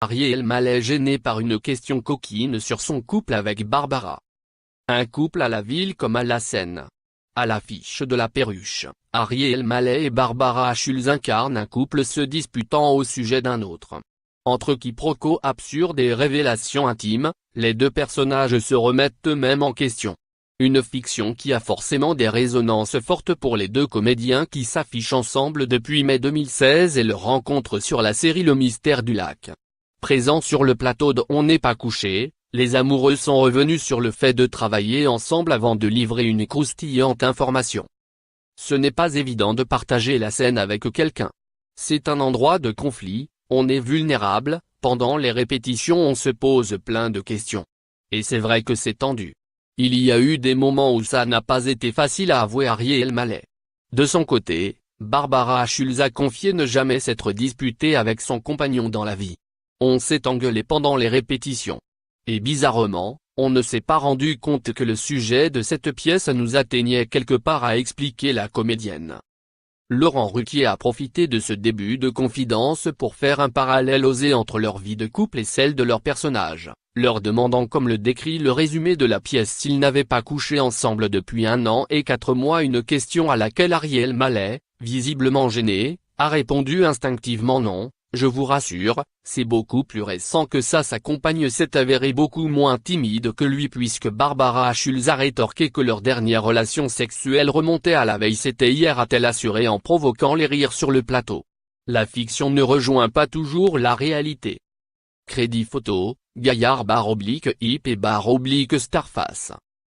Ariel Mallet gêné par une question coquine sur son couple avec Barbara. Un couple à la ville comme à la scène. À l'affiche de La Perruche, Ariel Mallet et Barbara Schulz incarnent un couple se disputant au sujet d'un autre. Entre quiproquos absurdes et révélations intimes, les deux personnages se remettent eux-mêmes en question. Une fiction qui a forcément des résonances fortes pour les deux comédiens qui s'affichent ensemble depuis mai 2016 et leur rencontre sur la série Le Mystère du Lac. Présents sur le plateau de On n'est pas couché, les amoureux sont revenus sur le fait de travailler ensemble avant de livrer une croustillante information. Ce n'est pas évident de partager la scène avec quelqu'un. C'est un endroit de conflit, on est vulnérable, pendant les répétitions on se pose plein de questions. Et c'est vrai que c'est tendu. Il y a eu des moments où ça n'a pas été facile à avouer Ariel Mallet. De son côté, Barbara Schulz a confié ne jamais s'être disputée avec son compagnon dans la vie. On s'est engueulé pendant les répétitions. Et bizarrement, on ne s'est pas rendu compte que le sujet de cette pièce nous atteignait quelque part, a expliqué la comédienne. Laurent Ruquier a profité de ce début de confidence pour faire un parallèle osé entre leur vie de couple et celle de leurs personnages, leur demandant comme le décrit le résumé de la pièce s'ils n'avaient pas couché ensemble depuis 1 an et 4 mois, une question à laquelle Ariel Mallet, visiblement gêné, a répondu instinctivement non. Je vous rassure, c'est beaucoup plus récent que ça. Sa compagne s'est avérée beaucoup moins timide que lui puisque Barbara Schulz a rétorqué que leur dernière relation sexuelle remontait à la veille. C'était hier, a-t-elle assuré en provoquant les rires sur le plateau. La fiction ne rejoint pas toujours la réalité. Crédit photo, Gaillard /Hip et /Starface.